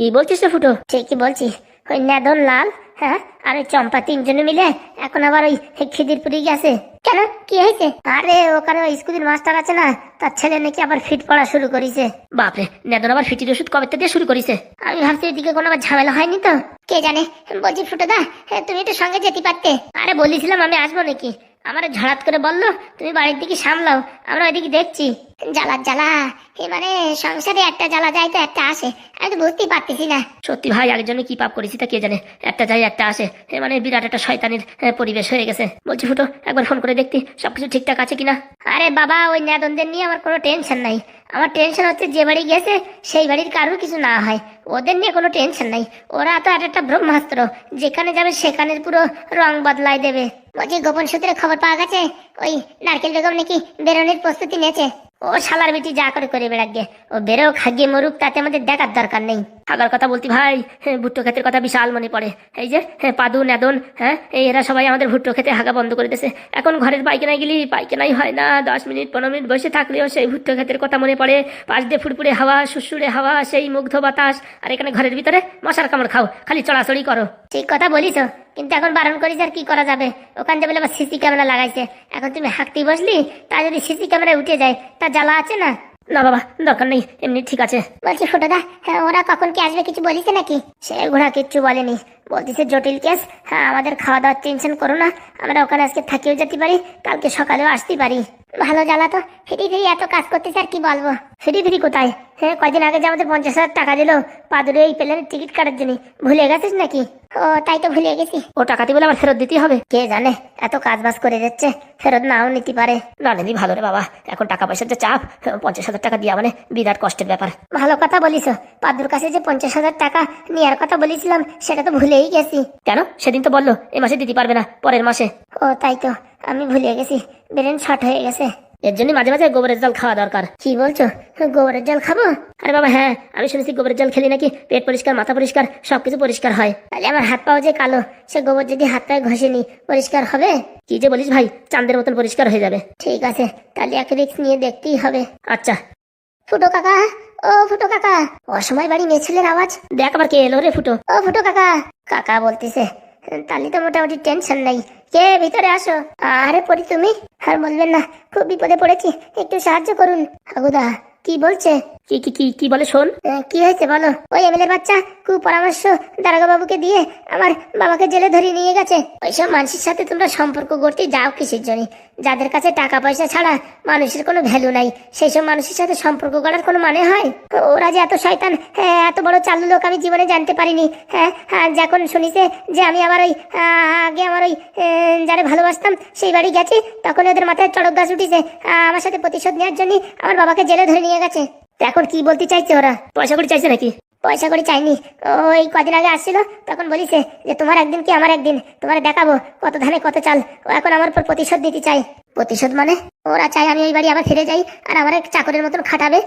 কি বলছিস রে ফুটো? ঠিকই বলছি। ওই নেদন লাল, হ্যাঁ, আর ওই চম্পা তিনজনে মিলে এখন আবার ওই খিদিরপুরি গেছে। কেন, কি হয়েছে? আরে ওখানে ওই স্কুলের মাস্টার আছে না, তার ছেলে নাকি আবার ফিট পড়া শুরু করেছে। বাপরে, নেদন আবার ফিটির ওষুধ কবে থেকে শুরু করেছে? আমি ভাবছি এদিকে কোনো আবার ঝামেলা হয়নি তো। কে জানে। বলছি ফুটোদা, তুমি একটু সঙ্গে যেতে পারতে। আরে বলেছিলাম আমি আসবো নাকি, আমার ঝড়াত করে বললো তুমি বাড়ির দিকে সামলাও, আমরা ওইদিকে দেখছি। জ্বালার জ্বালা, মানে সংসারে একটা জ্বালা যায় তো একটা আসে, আমি তো বুঝতেই পারতেছি না। সত্যি ভাই, আগের জন্য কি পাপ করেছি তা কে জানে, একটা যায় একটা আসে, মানে বিরাট একটা শয়তানের পরিবেশ হয়ে গেছে। বলছি ফুটো, একবার ফোন করে দেখতি সবকিছু ঠিকঠাক আছে কিনা। আরে বাবা, ওই নেদনদের নিয়ে আমার কোনো টেনশন নাই। আমার টেনশন হচ্ছে যে বাড়ি গেছে সেই বাড়ির কারোর কিছু না হয়, ওদের নিয়ে কোনো টেনশন নাই। ওরা তো আর একটা ব্রহ্মাস্ত্র, যেখানে যাবে সেখানে পুরো রং বদলাই দেবে। বলছি গোপন সূত্রে খবর পাওয়া গেছে ওই নারকেল বেগম নাকি বেরোনোর প্রস্তুতি নিয়েছে। ও শালার বেটি যা করে করে বেড়াগে, ও বেরো খাগিয়ে মরুক, তাতে আমাদের দেখার দরকার নেই। থাকার কথা বলতি ভাই, ভুট্টো ক্ষেতের কথা বিশাল মনে পড়ে। এই যে পাদু নেদন, হ্যাঁ, এরা সবাই আমাদের ভুট্টো খেতে হাগা বন্ধ করে দিয়েছে। এখন ঘরের পাইখানায় গেলি পাইখানাই হয় না, 10 মিনিট 15 মিনিট বসে থাকলেও সেই ভুট্টো ক্ষেতের কথা মনে পড়ে। পাশ দিয়ে ফুরফুরে হাওয়া, সুসুরে হাওয়া, সেই মুগ্ধ বাতাস, আর এখানে ঘরের ভিতরে মশার কামড় খাও, খালি চড়াচড়ি করো। ঠিক কথা বলিস, কিন্তু এখন বারণ করিস আর কি করা যাবে। ওখান থেকে আবার সিসি ক্যামেরা লাগাইছে, এখন তুমি হাঁকতেই বসলি, তা যদি সিসি ক্যামেরায় উঠে যায় তা জ্বালা আছে না। না বাবা, দরকার নেই, এমনি ঠিক আছে। বলছি ফুটোদা, ওরা কখন কি আসবে কিছু বলিছে নাকি? সে ঘোড়া কিচ্ছু বলেনি, বলতেছে জটিল কেস, হ্যাঁ আমাদের খাওয়া দাওয়ার টেনশন করো না, আমরা ওখানে আজকে থাকিও যেতে পারি, কালকে সকালেও আসতে পারি। ভালো জ্বালা তো, ফিরি ফিরি এত কাজ করতেছে আর কি বলবো। ফিরি ফিরি কোথায়, কয়দিন আগে যে আমাদের 50,000 টাকা দিল পাদুরে এই প্লেনের টিকিট কাটার জন্য, ভুলে গেছিস নাকি? ও তাই তো ভুলে গেছি। ও টাকাতে বলে আবার ফেরত দিতে হবে? কে জানে, এত কাজ বাজ করে যাচ্ছে, ফেরত নাও নিতে পারে। না নিবি ভালো রে বাবা, এখন টাকা পয়সার যে চাপ, 50,000 টাকা দিয়া মানে বিরাট কষ্টের ব্যাপার। ভালো কথা বলিস, পাদুর কাছে যে 50,000 টাকা নেওয়ার কথা বলেছিলাম সেটা তো ভুলেই গেছি। কেন, সেদিন তো বললো এই মাসে দিতে পারবে না, পরের মাসে। ও তাই তো, আমি ভুলে গেছি, ব্রেন শর্ট হয়ে গেছে। এর জন্য মাঝে মাঝে গোবরের জল খাওয়া দরকার। কি বলছো, গোবরের জল খাবো? আরে বাবা হ্যাঁ, আমি শুনেছি গোবরের জল খেলে নাকি পেট পরিষ্কার, মাথা পরিষ্কার, সবকিছু পরিষ্কার হয়। তাহলে আমার হাত পাও যে কালো, সে গোবর যদি হাত পায়ে ঘষে নি পরিষ্কার হবে? কি যে বলিস ভাই, চাঁদের মতন পরিষ্কার হয়ে যাবে। ঠিক আছে, তাহলে এক রিস্ক নিয়ে দেখতেই হবে। আচ্ছা। ফুটো কাকা, ও ফুটো কাকা, অসময় বাড়ি মেয়ে ছেলের আওয়াজ। দেখ আবার কে এলো রে ফুটো। ও ফুটো কাকা, কাকা বলতেছে, তাহলে তো মোটামুটি টেনশন নাই। কে, ভিতরে আসো। আরে পড়ি তুমি, আর বলবেন না, খুব বিপদে পড়েছি, একটু সাহায্য করুন। হাগুদা কি বলছে? কি কি কি কি বলে শোন। কি হয়েছে বলো? ওই এমএলএর বাচ্চা কুপরামর্শ দারোগা বাবুকে দিয়ে আমার বাবাকে জেলে ধরিয়ে নিয়ে গেছে। ওইসব মানুষের সাথে তোমরা সম্পর্ক করতে যাও কিসের জন্য? যাদের কাছে টাকা পয়সা ছাড়া মানুষের কোনো ভ্যালু নাই, সেই সব মানুষের সাথে সম্পর্ক করার কোনো মানে হয়? ওরা যে এত শয়তান, এত বড় চালু লোক আমি জীবনে জানতে পারিনি। হ্যাঁ, যখন শুনিছে যে আমি আবার ওই আগে আমার ওই যারা ভালোবাসতাম সেই বাড়ি গেছি, তখন ওদের মাথায় চড়ক গাছ উঠিছে, আমার সাথে প্রতিশোধ নেওয়ার জন্য আমার বাবাকে জেলে ধরে নিয়ে গেছে। এখন কি বলতে চাইছে ওরা? পয়সা করে চাইছে নাকি? পয়সা করে চাইনি, ওই কদিন আগে আসছিল, তখন বলিছে যে তোমার একদিন কি আমার একদিন, তোমার দেখাবো কত ধানে কত চাল। ও এখন আমার উপর প্রতিশোধ দিতে চাই। প্রতিশোধ মানে? ওরা চাই আমি ওই বাড়ি আবার ফিরে যাই, আর আমার এক চাকরের মতন খাটাবে,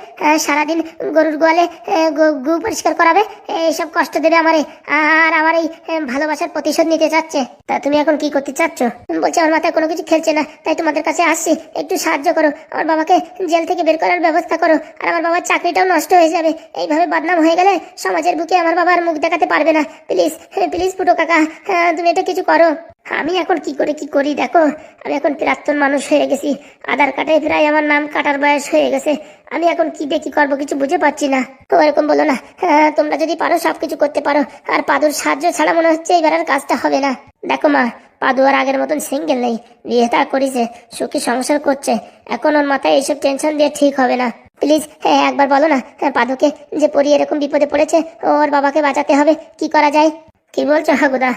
সারাদিন গরুর গোয়ালে গু পরিষ্কার করাবে, এইসব কষ্ট দেবে আমারে, আর আমার এই ভালোবাসার প্রতিশোধ নিতে চাচ্ছে। তা তুমি এখন কি করতে চাচ্ছ? বলছে আমার মাথায় কোনো কিছু খেলছে না, তাই তোমাদের কাছে আসছি, একটু সাহায্য করো, আমার বাবাকে জেল থেকে বের করার ব্যবস্থা করো, আর আমার বাবার চাকরিটাও নষ্ট হয়ে যাবে। এইভাবে বদনাম হয়ে গেলে সমাজের বুকে আমার বাবার মুখ দেখাতে পারবে না। প্লিজ প্লিজ ফুটো কাকা, তুমি এটা কিছু করো। আমি এখন কি করে কি করি দেখো, আমি এখন প্রাক্তন মানুষ হয়ে গেছি, আধার কার্ডে প্রায় আমার নাম কাটার বয়স হয়ে গেছে, আমি এখন কি দিয়ে কি করবো কিছু বুঝে পাচ্ছি না। ওরকম বলো না, তোমরা যদি পারো সবকিছু করতে পারো, আর পাদুর সাহায্য ছাড়া মনে হচ্ছে এইবার আর কাজটা হবে না। দেখো মা, পাদু আর আগের মতন সিঙ্গেল নেই, বিয়ে তা করেছে, সুখী সংসার করছে, এখন ওর মাথায় এইসব টেনশন দিয়ে ঠিক হবে না। প্লিজ একবার বলো না পাদুকে যে পরি এরকম বিপদে পড়েছে, ওর বাবাকে বাঁচাতে হবে, কি করা যায়? কি বলছো হাগুদা?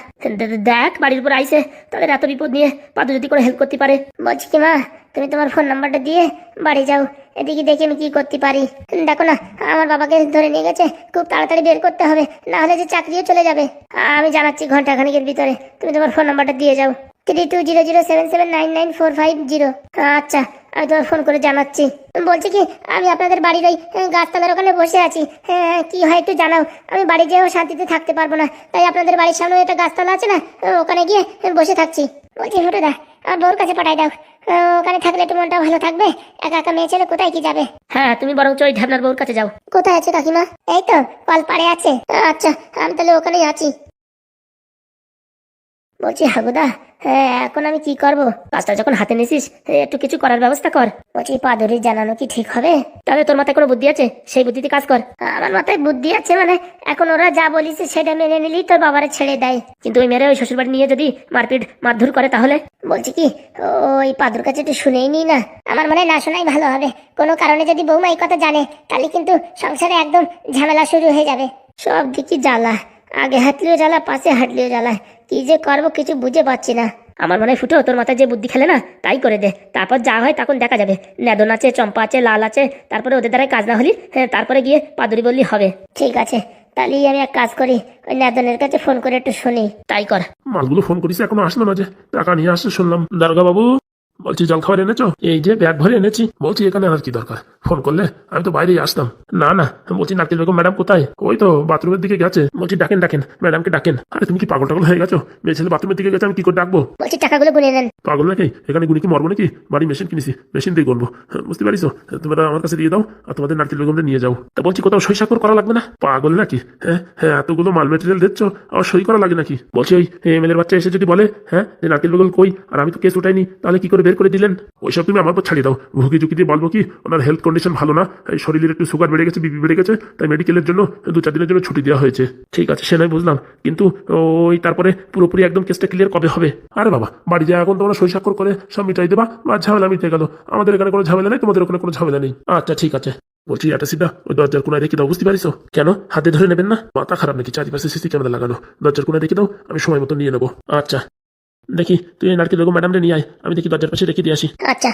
দেখ বাড়ির উপর আইসে, তাদের এত বিপদ নিয়ে পাদু যদি করে হেল্প করতে পারে। বলছি কি মা, তুমি তোমার ফোন নাম্বারটা দিয়ে বাড়ি যাও, এদিকে দেখি আমি কি করতে পারি। দেখো না, আমার বাবাকে ধরে নিয়ে গেছে, খুব তাড়াতাড়ি বের করতে হবে, না হলে যে চাকরিও চলে যাবে। আমি জানাচ্ছি ঘন্টাখানিকের ভিতরে, তুমি তোমার ফোন নাম্বারটা দিয়ে যাও। 3200779945 আচ্ছা, আমি তোমার ফোন করে জানাচ্ছি। বলছি কি, আমি আপনাদের বাড়ির ওই গাছতলার ওখানে বসে আছি, কি হয় একটু জানাও, আমি বাড়ি যেয়েও শান্তিতে থাকতে পারবো না, তাই আপনাদের বাড়ির সামনে একটা গাছতলা আছে না, ওখানে গিয়ে বসে থাকছি। বলছি ফুটুদা, আমার বউর কাছে পাঠাই দাও। ওখানে থাকলে একটু মনটা ভালো থাকবে। একা একা মেয়ে ছেলে কোথায় কি যাবে? হ্যাঁ, তুমি বরঞ্চ ওই ঢ্যাবনার বউর কাছে যাও। কোথায় আছে কাকিমা? এই তো কলপাড়ে আছে। আচ্ছা, আমি তাহলে ওখানেই আছি। বলছি হাগুদা, হ্যাঁ এখন আমি কি করব? কাজটা যখন হাতে নিছিস একটু কিছু করার ব্যবস্থা কর। বলছি পাদুরি জানানো কি ঠিক হবে? তাহলে তোর মাথায় কোনো বুদ্ধি আছে? সেই বুদ্ধিতে কাজ কর। আমার মাথায় বুদ্ধি আছে মানে এখন ওরা যা বলিস সেটা মেনে নিলেই তোর বাবারে ছেড়ে দেয়। কিন্তু ওই মেরে ওই শ্বশুরবাড়ি নিয়ে যদি মারপিট মারধর করে তাহলে? বলছি কি ওই পাদুর কাছে একটু শুনেই নি না? আমার মনে হয় না শোনাই ভালো হবে। কোনো কারণে যদি বৌমা এই কথা জানে তাহলে কিন্তু সংসারে একদম ঝামেলা শুরু হয়ে যাবে। সব দিকে জ্বালা, আগে হাঁটলেও জ্বালা, পাশে হাঁটলেও জ্বালা। কি যে করবো কিছু বুঝে পাচ্ছি না। আমার মনে হয় ফুটো তোর মাথায় যে বুদ্ধি খেলে না তাই করে দে, তারপর যা হয় তখন দেখা যাবে। নেদন আছে, চম্পা আছে, লাল আছে, তারপরে ওদের দ্বারাই কাজ না হলি তারপরে গিয়ে পাদুরি বললি হবে। ঠিক আছে, তাহলেই আমি এক কাজ করি, ওই নেদনের কাছে ফোন করে একটু শুনি। তাই কর। মালগুলো ফোন করিস এখনো আসলো না যে? টাকা নিয়ে আসছে শুনলাম। দারোগা বাবু, বলছি জল খাবার এনেছো? এই যে ব্যাগ ভরে এনেছি। বলছি এখানে আর কি দরকার? ফোন করলে আমি তো বাইরেই আসতাম। না না, বলছি নারকেল বেগম ম্যাডাম কোথায়? ওই তো বাথরুমের দিকে গেছে। বলছি ডাকেন ডাকেন, ম্যাডামকে ডাকেন। আরে তুমি কি পাগল টাগল হয়ে গেছো? মেয়ে ছেলে বাথরুমের দিকে গেছে, আমি কি করে ডাকবো? বলছি টাকাগুলো গুনে নেন। পাগল নাকি? এখানে গুনি কি মরবো নাকি? বাড়ি মেশিন কিনেছি, মেশিন দিয়ে গুনবো। বুঝতে পারিস? তোমরা আমার কাছে দিয়ে দাও আর তোমাদের নারকেল বেগমটা নিয়ে যাও। তা বলছি কোথাও সই স্বাক্ষর করা লাগবে না? পাগল নাকি? হ্যাঁ হ্যাঁ, এতগুলো মাল মেটেরিয়াল দিচ্ছ, আবার সই করা লাগে নাকি? বলছি ওই এমএলএর বাচ্চা এসে যদি বলে হ্যাঁ যে নারকেল বেগম কই আর আমি তো কেস উঠাইনি, তাহলে কি করে বের করে দিলেন? ওইসব তুমি আমার উপর ছাড়িয়ে দাও। ভুকি ঝুঁকি দিয়ে বলবো কি ওনার হেলথ কন্ডিশন ভালো না, এই শরীরের একটু সুগার বেড়ে গেছে, বিপি বেড়ে গেছে, তাই মেডিকেলের জন্য 2-4 দিনের জন্য ছুটি দেওয়া হয়েছে। ঠিক আছে, সে নয় বুঝলাম, কিন্তু ওই তারপরে পুরোপুরি একদম কেসটা ক্লিয়ার কবে হবে? আরে বাবা, বাড়ি যায় এখন তোমরা সই স্বাক্ষর করে সব মিটাই দেবা, বা ঝামেলা মিটে গেল। আমাদের এখানে কোনো ঝামেলা নেই, তোমাদের ওখানে কোনো ঝামেলা নেই। আচ্ছা ঠিক আছে। বলছি এটা সিধা ওই দরজার কোনায় রেখে দাও। বুঝতে পারিস? কেন হাতে ধরে নেবেন না? মাথা খারাপ নাকি? চারিপাশে সিসি ক্যামেরা লাগানো, দরজার কোনায় রেখে দাও, আমি সময় মতো নিয়ে নেবো। আচ্ছা দেখি তুই নারকেল বেগম ম্যাডামটা নিয়ে আয়, আমি দেখি দরজার পাশে রেখে দিয়ে আসি। আচ্ছা।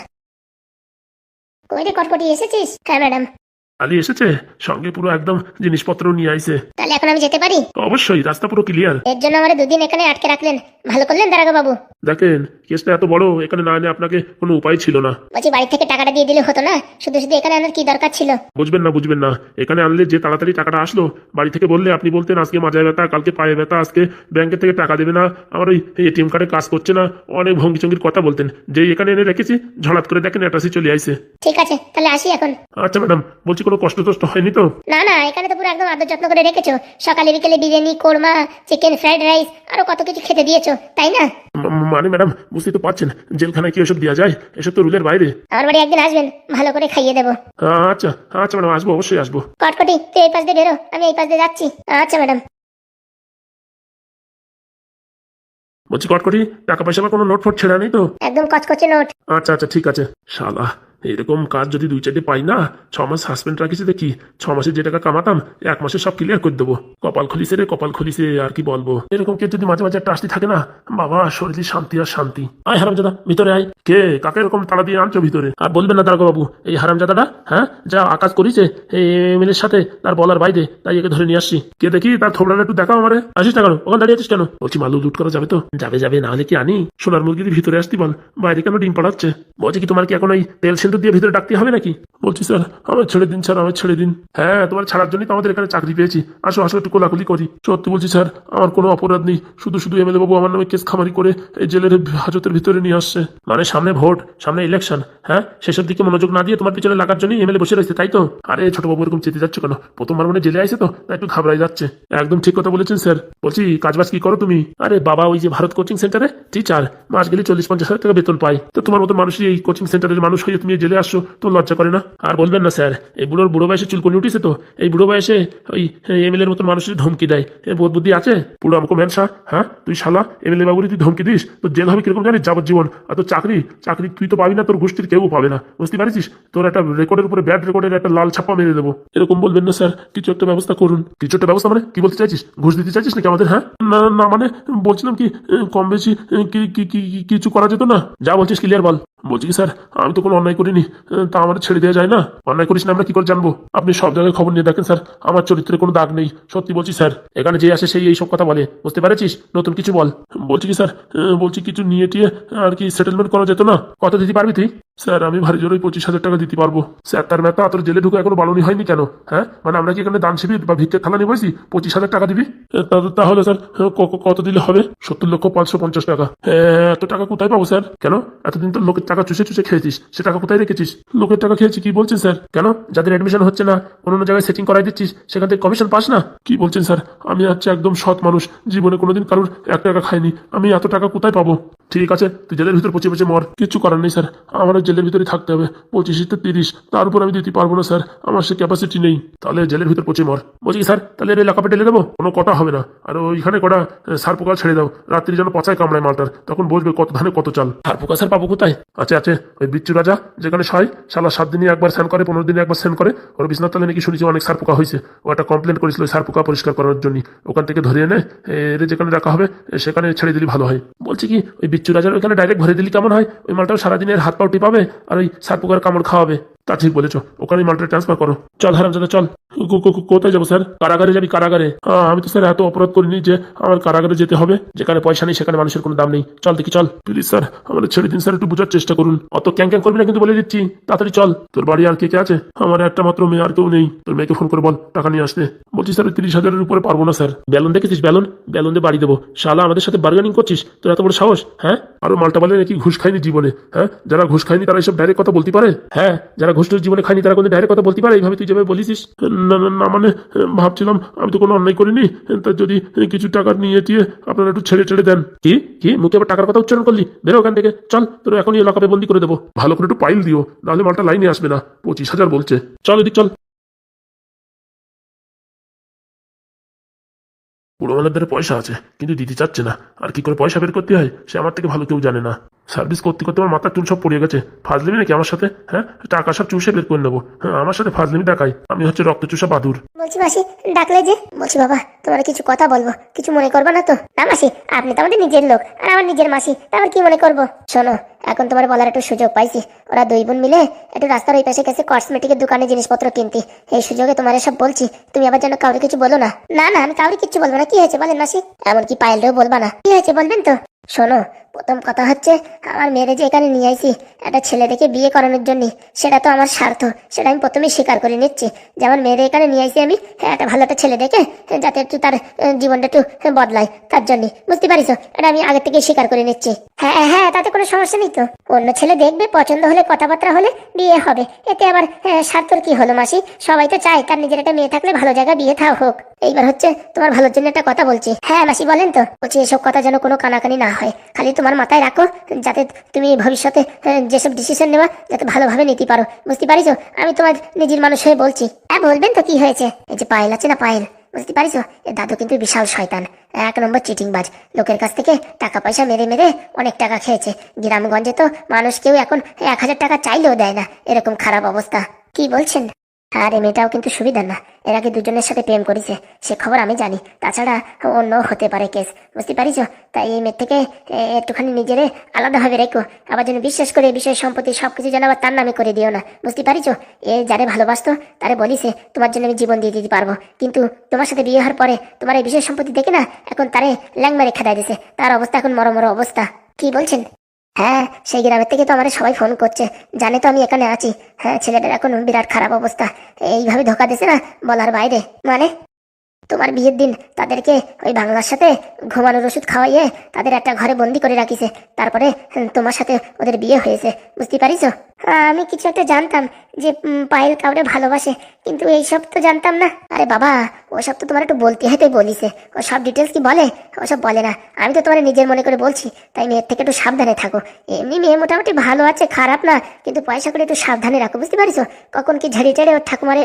কই রে কটকটি, এসেছিস? হ্যাঁ ম্যাডাম। আলি এসেছে, সঙ্গে পুরো একদম জিনিসপত্র নিয়ে আইছে। তাহলে এখন আমি যেতে পারি? অবশ্যই, রাস্তা পুরো ক্লিয়ার। এর জন্য আমার 2 দিন এখানে আটকে রাখলেন, ভালো করলেন দারোগা বাবু। দেখেন কেসটা এত বড়, এখানে না এনে আপনাকে কোনো উপায় ছিল না। বলছি বাড়ি থেকে টাকাটা দিয়ে দিলে হতো না? শুধু শুধু এখানে আনার কি দরকার ছিল? বুঝবেন না, এখানে আনলে যে তাড়াতাড়ি টাকাটা আসলো, বাড়ি থেকে বললে আপনি বলতেন আজকে মাজায় ব্যথা, কালকে পায়ে ব্যথা, আজকে ব্যাংকের থেকে টাকা দেবে না, আমার ওই এটিএম কার্ডে কাজ করছে না, অনেক ভঙ্গি চঙ্গির কথা বলতেন। যে এখানে এনে রেখেছি, ঝড়াত করে দেখেন অ্যাটাসি চলে আইছে। ঠিক আছে, তাহলে আসি এখন। আচ্ছা ম্যাডাম, বলছি কোনো কষ্ট টষ্ট হয়নি তো? না না, এখানে তো পুরো একদম আদর যত্ন করে রেখেছো। সকালে বিকেলে biryani, korma, chicken fried rice, আরো কত কিছু খেতে দিয়েছো, তাই না? মানে ম্যাডাম বুঝতেই তো পারছেন, জেলখানায় কি ওসব দেওয়া যায়? এসব তো রুলের বাইরে। আমার বাড়ি একদিন আসবেন, ভালো করে খাইয়ে দেবো। আচ্ছা আচ্ছা ম্যাডাম, আসবো, অবশ্যই আসবো। কটকটি তুই এই পাশ দিয়ে বেরো, আমি এই পাশ দিয়ে যাচ্ছি। আচ্ছা ম্যাডাম। বলছি কটকটি, টাকা পয়সা বা কোনো নোট ফোট ছেড়া নেই তো? একদম কচকচে নোট। আচ্ছা আচ্ছা ঠিক আছে। শালা এরকম কাজ যদি 2-4টে পাই না, 6 মাস সাসপেন্ড রাখিছে দেখি, 6 মাসে যে টাকা কামাতাম 1 মাসে সব ক্লিয়ার করে দেবো। কপাল খুলিছে রে, কপাল খুলিছে, আর কি বলবো। এরকম কেউ যদি মাঝে মাঝে একটা আসতে থাকে না, বাবা শরীরে শান্তি আর শান্তি। আয় হারামজাদা, ভিতরে আয়। কে কাকে এরকম তাড়া দিয়ে আনছো ভিতরে? আর বলবেন না দারোগা বাবু, এই হারামজাদাটা হ্যাঁ যা আকাশ করেছে এই এমএলএর সাথে, তার বলার বাইরে, তাই একে ধরে নিয়ে আসছি। কে দেখি তার থোবড়াটা একটু দেখাও আমারে। আসিস না কেন? ওখানে দাঁড়িয়ে আছিস কেন? বলছি মালু লুট করা যাবে তো? যাবে, না হলে কি আনি? সোনার মুরগি দিয়ে ভিতরে আসতি বল, বাইরে কেন ডিম পাড়াচ্ছে? বলছি কি তোমার কি এখন ওই তেল সিন্দুর দিয়ে ভিতরে ডাকতে হবে নাকি? বলছি স্যার আমার ছেড়ে দিন, স্যার আমার ছেড়ে দিন। হ্যাঁ তোমার ছাড়ার জন্যই তো আমাদের এখানে চাকরি পেয়েছি। আসো আসো, একটু কোলাকুলি করি। সত্যি বলছি স্যার, আমার কোনো অপরাধ নেই, শুধু এমএলএ বাবু আমার নামে কেস খামারি করে এই জেলের হাজতের ভিতরে নিয়ে আসছে। মানে সামনে ভোট, সামনে ইলেকশন, হ্যাঁ সেসব দিকে মনোযোগ না দিয়ে তোমার পিছনে লাগার জন্যই এমএলএ বসে রয়েছে, তাই তো? আরে ছোট বাবু এরকম চেতে যাচ্ছ কেন? প্রথমবার মানে জেলে আইছে তো, তাই একটু ঘাবড়াই যাচ্ছে। একদম ঠিক কথা বলেছেন স্যার। বলছি কাজবাজ কি করো তুমি? আরে বাবা ওই যে ভারত কোচিং সেন্টারে টিচার, মাস গেলে 40-50 হাজার টাকা বেতন পাই। তো তোমার মতো মানুষই এই কোচিং সেন্টারের মানুষ হয়ে তুমি জেলে আসছো, তো লজ্জা করে না? আর বলবেন না স্যার, এই বুড়ো বয়সে চুলকনি উঠেছে তো, এই বুড়ো বয়সে ওই এমএলএর মতন মানুষের ধমকি দেয়। বোধ বুদ্ধি আছে? পুরো আমাকে ম্যানসা, হ্যাঁ তুই শালা এমএলএ বাবুরি তুই ধমকি দিস, তোর জেল হবে কিরকম জানিস? যাবজ্জীবন। আর তোর চাকরি তুই তো পাবি না, তোর গোষ্ঠীর কেউ পাবে না, বুঝতে পারছিস? তোর একটা রেকর্ডের উপরে ব্যাড রেকর্ডের একটা লাল ছাপা মেরে দেবো। এরকম বলবেন না স্যার, কিছু একটা ব্যবস্থা করুন। কিছু একটা ব্যবস্থা মানে কি বলতে চাইছিস? ঘুষ দিতে চাইছিস নাকি আমাদের? হ্যাঁ না না, মানে বলছিলাম কি কম বেশি কিছু করা যেত না? যা বলছিস ক্লিয়ার বল। বলছি কি স্যার, আমি তো কোনো অন্যায় করিনি, তা আমার ছেড়ে দেওয়া যায় না? অন্যায় করিস না আমরা কি করে জানবো? আপনি সব জায়গায় খবর নিয়ে দেখেন স্যার, আমার চরিত্রে কোনো দাগ নেই, সত্যি বলছি স্যার। এখানে যে আসে সেই এইসব কথা বলে, বুঝতে পারছিস? নতুন কিছু বল। বলছি কি স্যার, বলছি কিছু নিয়ে টিয়ে আর কি সেটেলমেন্ট করা যেত না? কত দিতে পারবি তুই? স্যার আমি ভারী জোরে 25,000 টাকা দিতে পারবো। স্যার তার ম্যাথা তোর জেলে ঢুকে এখনো বালনি হয়নি কেন? হ্যাঁ মানে আমরা কি এখানে দান শিবির বা ভিক্ষের থালা নিয়ে বসি? 25,000 টাকা দিবি? তাহলে স্যার কত দিলে হবে? 70,550,000 টাকা। এত টাকা কোথায় পাবো স্যার? কেন এতদিন তো লোকের টাকা চুষে চুষে খেয়েছিস, সে টাকা কোথায় রেখেছিস? লোকের টাকা খেয়েছি কি বলছেন স্যার? কেন যাদের অ্যাডমিশন হচ্ছে না অন্য জায়গায় সেটিং করাই দিচ্ছিস, সেখান থেকে কমিশন পাস না? কি বলছেন স্যার? আমি হচ্ছে একদম সৎ মানুষ, জীবনে কোনোদিন কারোর 1 টাকা খাইনি, আমি এত টাকা কোথায় পাবো? ঠিক আছে তুই জেলের ভিতর পচে পচে মর, কিছু করার নেই স্যার, আমার ওই জেলের ভিতরে থাকতে হবে। 25 তার উপর আমি দিতে পারবো না স্যার, আমার সে ক্যাপাসিটি নেই। তাহলে জেলের ভিতর পচে মর। বলছি কি স্যার, তাহলে এর এলাকা ঢেলে দেবো, কোনো কটা হবে না। আর ওইখানে কটা সার পোকা ছেড়ে দাও, রাত্রি যেন পচায় কামড়ায় মালটার, তখন বসবে কত ধানে কত চাল। সার পোকা স্যার পাবো কোথায়? আছে ওই বিচ্ছু রাজা যেখানে সয়, সালা 7 দিনে একবার স্নান করে, 15 দিনে একবার স্নান করে, ওর বিছনার তলে নাকি শুনেছি অনেক সার পোকা হয়েছে। ও একটা কমপ্লেন করেছিল ওই সার পোকা পরিষ্কার করার জন্য, ওখান থেকে ধরে এনে এর যেখানে রাখা হবে সেখানে ছেড়ে দিলে ভালো হয়। বলছি কি ওই বিচ্ছু রাজার ওইখানে ডাইরেক্ট ভরে দিলি কেমন হয়? ওই মালটাও সারাদিনের হাত পাউটি পাবে আর ওই সার পোকার কামড় খাওয়াবে। তা ঠিক বলেছো, ওখানে মালটা ট্রান্সফার করো। চল হারামজাদা চল। কোথায় যাবো স্যার? কারাগারে যাবি? কারাগারে? আমি তো স্যার এত অপরাধ করিনি যে আমার কারাগারে যেতে হবে। যেখানে পয়সা নেই সেখানে মানুষের কোনো দাম নেই। চল দেখি চল। প্লিজ স্যার আমাদের ছেড়ে দিন স্যার, একটু বোঝার চেষ্টা করুন। অত ক্যাং করবি না কিন্তু বলে দিচ্ছি, তাড়াতাড়ি চল। তোর বাড়ি আর কে কে আছে? আমার একটা মাত্র মেয়ে, আর কেউ নেই। তোর মেয়েকে ফোন করে বল টাকা নিয়ে আসতে। বলছি স্যার 30,000-এর উপরে পারবো না স্যার। বেলুন দেখেছিস? বেলুন দিয়ে বাড়ি দেবো। শালা আমাদের সাথে বার্গেনিং করছিস? তোর এত বড় সাহস? হ্যাঁ, আরো মালটা বলে নাকি ঘুষ খাইনি জীবনে। হ্যাঁ, যারা ঘুষ খাইনি তারা এইসব ডাইরেক্ট কথা বলতে পারে? হ্যাঁ, যারা ঘুষ জীবনে খাইনি তারা কোনো ডাইরেক্ট কথা বলতে পারে এইভাবে তুই যেভাবে বলিস? না মানে ভাবছিলাম আমি তো কোনো অন্যায় করিনি, তা যদি কিছু টাকা নিয়ে দিয়ে আপনারা একটু ছেড়ে দেন। কি মুখে আবার টাকার কথা উচ্চারণ করলি? বেরো ওখান থেকে চল, তোর এখনই এলাকায় বন্দি করে দেবো। ভালো করে একটু পাইল দিও, নাহলে মালটা লাইনে আসবে না। 25,000 বলছে। চল এদিক চল। বুড়ো মালের পয়সা আছে কিন্তু দিতে চাচ্ছে না, আর কি করে পয়সা বের করতে হয় সে আমার থেকে ভালো কেউ জানে না। সার্ভিস করতে করতে আমার মাথার চুল সব পড়ে গেছে। ফাজলিমি নাকি আমার সাথে? হ্যাঁ, টাকা সব চুষে বের করে নেবো। হ্যাঁ, আমার সাথে ফাজলিমি টাকাই, আমি হচ্ছে রক্ত চুষা বাদুর। বলছি মাসি ডাকলে যে? বলছি বাবা তোমার কিছু কথা বলবো, কিছু মনে করবে না তো? না মাসি, আপনি তো আমাদের নিজের লোক আর আমার নিজের মাসি, তারপর কি মনে করবো? শোনো, এখন তোমার বলার একটু সুযোগ পাইছি। ওরা 2 বোন মিলে একটু রাস্তার ওই পাশে গেছে কসমেটিকের দোকানে জিনিসপত্র কিনতে। এই সুযোগে তোমার সব বলছি, তুমি আবার যেন কাউকে কিছু বলো না। না আমি কাউকে কিছু বলবো না। কি হয়েছে বলেন মাসি? এমনকি পায়েলরেও বলবা না। কি হয়েছে বলবেন তো? শোনো, প্রথম কথা হচ্ছে আমার মেয়েরে যে এখানে নিয়ে আইছি একটা ছেলে দেখে বিয়ে করানোর জন্য, সেটা তো আমার স্বার্থ, সেটা আমি প্রথমেই স্বীকার করে নিচ্ছি যে আমার মেয়েরে এখানে নিয়ে আইছি আমি একটা ভালো একটা ছেলে দেখে, যাতে একটু তার জীবনটা একটু বদলায় তার জন্য, বুঝতে পারিস? এটা আমি আগে থেকে স্বীকার করে নিচ্ছি। হ্যাঁ তাতে কোনো সমস্যা নেই তো। অন্য ছেলে দেখবে, পছন্দ হলে কথাবার্তা হলে বিয়ে হবে, এতে আবার স্বার্থর কি হলো মাসি? সবাই তো চায় তার নিজের একটা মেয়ে থাকলে ভালো জায়গায় বিয়ে হোক। এইবার হচ্ছে তোমার ভালোর জন্য একটা কথা বলছি। হ্যাঁ মাসি বলেন তো। বলছি এসব কথা যেন কোনো কানাকানি না হয়, খালি তোমার মাথায় রাখো, যাতে তুমি ভবিষ্যতে যেসব ডিসিশন নেওয়া যাতে ভালোভাবে নিতে পারো, বুঝতে পারিস? আমি তোমার নিজের মানুষ হয়ে বলছি। হ্যাঁ বলবেন তো কি হয়েছে? এই যে পায়েল আছে না, পায়েল, বুঝতে পারিস? এর দাদু কিন্তু বিশাল শয়তান, 1 নম্বর চিটিংবাজ। লোকের কাছ থেকে টাকা পয়সা মেরে অনেক টাকা খেয়েছে। গ্রামগঞ্জে তো মানুষ কেউ এখন 1,000 টাকা চাইলেও দেয় না, এরকম খারাপ অবস্থা। কি বলছেন? আর এই মেয়েটাও কিন্তু সুবিধা না, এর আগে 2 জনের সাথে প্রেম করেছে, সে খবর আমি জানি। তাছাড়া অন্য হতে পারে কেস, বুঝতে পারিস? তাই এই মেয়ের থেকে একটুখানি নিজেরে আলাদাভাবে রেখো। আবার যেন বিশ্বাস করে বিষয় সম্পত্তি সবকিছু যেন আবার তার নামে করে দিও না, বুঝতে পারিস? এ যারে ভালোবাসতো তারে বলিছে তোমার জন্য আমি জীবন দিয়ে দিতে পারবো, কিন্তু তোমার সাথে বিয়ে হওয়ার পরে তোমার এই বিষয় সম্পত্তি দেখে না এখন তারে ল্যাংমারে খেদাই দিছে, তার অবস্থা এখন মরমর অবস্থা। কি বলছেন? হ্যাঁ, সেই গ্রামের থেকে তো আমার সবাই ফোন করছে, জানে তো আমি এখানে আছি। হ্যাঁ, ছেলেটার এখন বিরাট খারাপ অবস্থা, এইভাবে ধোকা দিছে না বলার বাইরে। মানে তোমার বিয়ের দিন তাদেরকে ওই বাংলার সাথে ঘুমানোর ওষুধ খাওয়াইয়ে তাদের একটা ঘরে বন্দি করে রাখিছে, তারপরে তোমার সাথে ওদের বিয়ে হয়েছে, বুঝতে পারিস? আমি কিছু একটা জানতাম যে পায়েল কাউরে ভালোবাসে, কিন্তু এইসব তো জানতাম না। আরে বাবা, ওসব তো তোমার একটু বলতে হয়, তাই বলিছে। ও সব ডিটেলস কি বলে? ওসব বলে না, আমি তো তোমার নিজের মনে করে বলছি, তাই মেয়ের থেকে একটু সাবধানে থাকো। এমনি মেয়ে মোটামুটি ভালো আছে, খারাপ না, কিন্তু পয়সা করে একটু সাবধানে রাখো, বুঝতে পারিস? কখন কি ঝাড়ি টেড়ে ওর ঠাকুমারে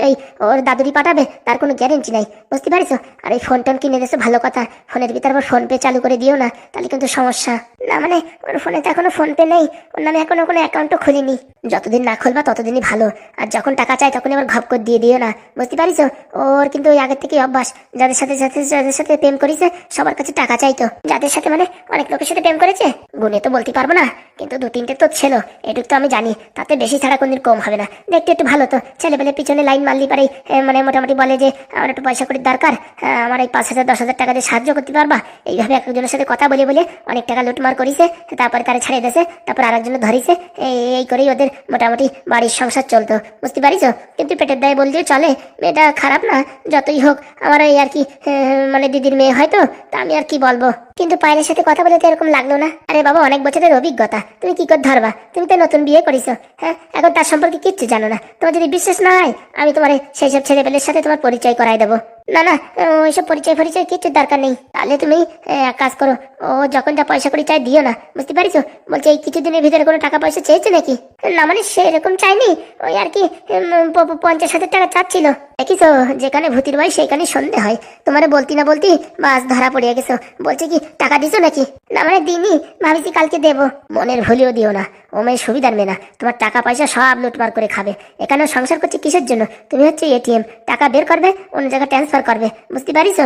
ওর দাদুরি পাঠাবে তার কোনো গ্যারেন্টি নাই, বুঝতে পারিস? আর এই ফোন টোন কিনে দিয়েছো ভালো কথা, ফোনের ভিতরে আবার ফোন পে চালু করে দিও না, তাহলে কিন্তু সমস্যা। না মানে ওর ফোনে তো এখনো ফোন পে নেই, ওর নামে এখনো কোনো অ্যাকাউন্টও খুলিনি। যতদিন না খুলবা ততদিনই ভালো, আর যখন টাকা চাই তখনই আবার ঘপ করে দিয়ে দিও না, বুঝতে পারিস? ওর কিন্তু ওই আগের থেকে অভ্যাস, যাদের সাথে প্রেম করেছে সবার কাছে টাকা চাইতো। যাদের সাথে মানে অনেক লোকের সাথে প্রেম করেছে, গুনে তো বলতে পারবো না, কিন্তু 2-3টে তো ছিল, এটুক তো আমি জানি। তাতে বেশি ছাড়া কোনদিন কম হবে না, দেখতে একটু ভালো তো। ছেলেবেলের পিছনে লাইন মারলি পারে, মানে মোটামুটি বলে যে আমার একটু পয়সা করির দরকার, আমার এই 5,000-10,000 টাকা দিয়ে সাহায্য করতে পারবা, এইভাবে একজনের সাথে কথা বলে অনেক টাকা লুটমার করিছে, তারপরে তারা ছাড়িয়ে দিয়েছে, তারপর আরেকজনে ধরিছে, এই করেই ওদের মোটামুটি বাড়ির সংসার চলতো, বুঝতে পারিস? কিন্তু পেটের দায়ে বললে চলে, মেয়েটা খারাপ না, যতই হোক আমার এই আর কি মানে দিদির মেয়ে হয়তো, তা আমি আর কি বলবো। কিন্তু পায়েলের সাথে কথা বলে তো এরকম লাগলো না। আরে বাবা, অনেক বছরের অভিজ্ঞতা, তুমি কি করে ধরবা? তুমি তো নতুন বিয়ে করিছো, হ্যাঁ, এখন তার সম্পর্কে কিচ্ছু জানো না। তোমার যদি বিশ্বাস না হয়, আমি তোমার সেই সব ছেলেপেলের সাথে তোমার পরিচয় করাই দেবো। না না, ওইসব পরিচয় কিচ্ছু দরকার নেই। তাহলে তুমি এক কাজ করো, ও যখন যা পয়সা করি চাই দিও না, বুঝতে পারিছো? বলছে এই কিছুদিনের ভিতরে কোনো টাকা পয়সা চেয়েছে নাকি? না মানে সেরকম চাইনি, ওই আর কি 50,000 টাকা চাচ্ছিল। দেখিছো, যেখানে ভূতির ভয় সেইখানে সন্ধে হয়। তোমারে বলতি না বলতি বাস ধরা পড়িয়া গেছো। বলছে কি টাকা দিছো নাকি? না মানে দিনি, ভাবিছি কালকে দেবো। মনের ভুলিও দিও না, ও মেয়ে সুবিধার মেয়ে না, তোমার টাকা পয়সা সব লুটমার করে খাবে। এখানেও সংসার করছে কিসের জন্য? তুমি হচ্ছে এটিএম, টাকা বের করবে অন্য জায়গায় ট্রান্সফার করবে, বুঝতে পারিস?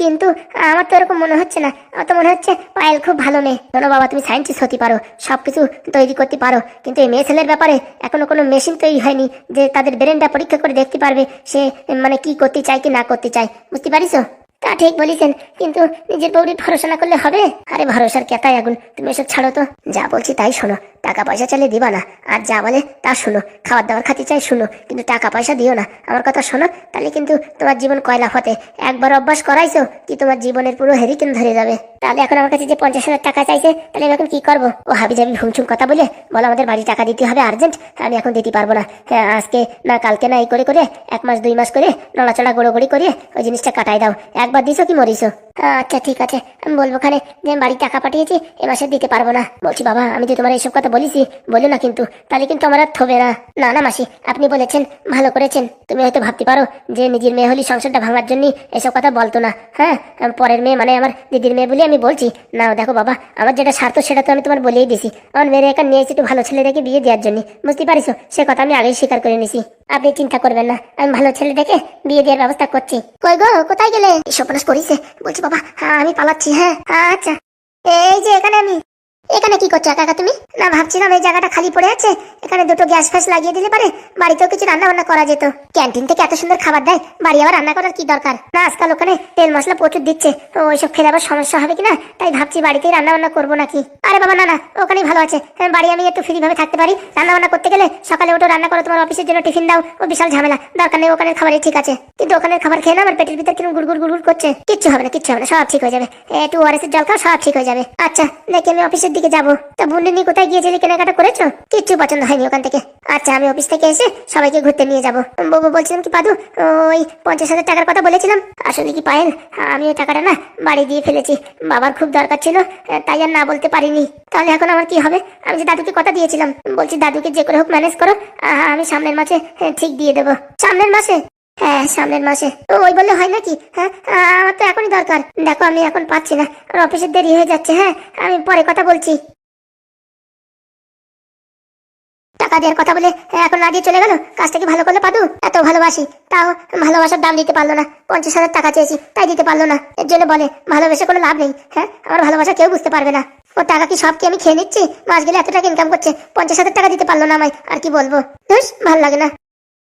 কিন্তু আমার তো এরকম মনে হচ্ছে না, আমার তো মনে হচ্ছে পায়েল খুব ভালো মেয়ে। শোনো বাবা, তুমি সায়েন্টিস্ট হতে পারো, সবকিছু তৈরি করতে পারো, কিন্তু এই মেয়ে ছেলের ব্যাপারে এখনো কোনো মেশিন তৈরি হয়নি যে তাদের ব্রেনটা পরীক্ষা করে দেখতে পারবে সে মানে কি করতে চায় কি না করতে চায়, বুঝতে পারিস? তা ঠিক বলেছেন, কিন্তু নিজের বউরির ভরসা না করলে হবে? আরে ভরসার কেতায় আগুন, তুমি এসব ছাড়ো তো। যা বলছি তাই শোনো, টাকা পয়সা চাইলে দিবা না, আর যা বলে তা শুনো। খাবার দাবার খাতে চাই শুনো, কিন্তু টাকা পয়সা দিও না। আমার কথা শোনো, তাহলে কিন্তু তোমার জীবন কয়লা হতে। একবার অভ্যাস করাইছো কি তোমার জীবনের পুরো হেরিকেন ধরে যাবে। তাহলে এখন আমার কাছে যে 50,000 টাকা চাইছে, তাহলে আমি এখন কি করবো? ও হাবি যাবি ভুমছুম কথা বলে বলো আমাদের বাড়ি টাকা দিতে হবে আর্জেন্ট, আমি এখন দিতে পারবো না। হ্যাঁ, আজকে না কালকে না এই করে করে 1 মাস 2 মাস করে নড়াচড়া গোড়োগড়ি করে ওই জিনিসটা কাটাই দাও। একবার দিছো কি মরিছো? আচ্ছা ঠিক আছে, আমি বলবো খানে যে আমি বাড়ি টাকা পাঠিয়েছি, এ মাসে দিতে পারবো না। বলছি বাবা, আমি যে তোমার এইসব কথা বলেছি বলো না কিন্তু, তাহলে কিন্তু আমার আর থবে না। না না মাসি, আপনি বলেছেন, ভালো করেছেন। তুমি হয়তো ভাবতে পারো যে নিজের মেয়ে হলি সংসারটা ভাঙার জন্য এসব কথা বলতো না। হ্যাঁ, পরের মেয়ে মানে আমার দিদির মেয়ে বলে আমি বলছি না। দেখো বাবা, আমার যেটা স্বার্থ সেটা তো আমি তোমার বলেই দিছি। আমার মেয়ের একা নিয়ে এসে একটু ভালো ছেলে দেখে বিয়ে দেওয়ার জন্য, বুঝতে পারিস? সে কথা আমি আগেই স্বীকার করে নিছি। আপনি চিন্তা করবেন না, আমি ভালো ছেলে দেখে বিয়ে দেওয়ার ব্যবস্থা করছি। কই গো, কোথায় গেলে? সপনাশ করিছে। বলছি বাবা, হ্যাঁ আমি পালাচ্ছি। হ্যাঁ আচ্ছা, এই যে এখানে আমি। এখানে কি করছো একা একা তুমি? না ভাবছিলাম এই জায়গাটা খালি পড়ে আছে, এখানে দুটো গ্যাস ফ্যাস লাগিয়ে দিলে পারে বাড়িতেও কিছু রান্না বান্না করা যেত। ক্যান্টিন থেকে এত সুন্দর খাবার দেয়, বাড়ি আবার রান্না করার কি দরকার? না আজকাল ওখানে তেল মশলা প্রচুর দিচ্ছে, ওইসব খেলে আবার সমস্যা হবে কিনা, তাই ভাবছি বাড়িতেই রান্না বান্না করবো নাকি। আরে বাবা না না, ওখানেই ভালো আছে। বাড়ি আমি একটু ফ্রি ভাবে থাকতে পারি। রান্না বান্না করতে গেলে সকালে উঠো রান্না করো, তোমার অফিসের জন্য টিফিন দাও, ও বিশাল ঝামেলা। দরকার নেই, ওখানের খাবারই ঠিক আছে। কিন্তু ওখানের খাবার খেয়ে না আমার পেটের ভিতর কিরকম গুড়গুড় গুড়গুড় করছে। কিচ্ছু হবে না, কিচ্ছু হবে না, সব ঠিক হয়ে যাবে। একটু ওআরএস এর জল খাও, সব ঠিক হয়ে যাবে। আচ্ছা দেখি, আমি অফিসের দিকে যাবো। তা বুন্ডি কোথায় গিয়েছিলি, কেনাকাটা করেছো? কিচ্ছু পছন্দ হয়নি ওখান থেকে। আচ্ছা, আমি অফিস থেকে এসে সবাইকে ঘুরতে নিয়ে যাবো। বলছিলাম কি পাদু, ওই 50,000 টাকার কথা বলেছিলাম, আসলে কি পায়েল, আমি ওই টাকাটা না বাড়ি দিয়ে ফেলেছি। বাবার খুব দরকার ছিল, তাই আর না বলতে পারিনি। তাহলে এখন আমার কি হবে? আমি যে দাদুকে কথা দিয়েছিলাম, বলছি দাদুকে যে করে হোক ম্যানেজ করো, আমি সামনের মাসে ঠিক দিয়ে দেবো। সামনের মাসে? হ্যাঁ সামনের মাসে। ওই বললে হয় নাকি? হ্যাঁ, আমার তো এখনই দরকার। দেখো আমি এখন পাচ্ছি না, আমার অফিসের দেরি হয়ে যাচ্ছে। হ্যাঁ, আমি পরে কথা বলছি। টাকা দেওয়ার কথা বলে এখন না দিয়ে চলে গেল। কাজটা কি ভালো করলো পাদু? এত ভালোবাসি, তাও ভালোবাসার দাম দিতে পারলো না। 50,000 টাকা চেয়েছি, তাই দিতে পারলো না। এর জন্য বলে ভালোবেসে কোনো লাভ নেই। হ্যাঁ, আমার ভালোবাসা কেউ বুঝতে পারবে না। ও টাকা কি সব কি আমি খেয়ে নিচ্ছি? মাস গেলে এত টাকা ইনকাম করছে, 50,000 টাকা দিতে পারলো না আমায়, আর কি বলবো। ভালো লাগে না।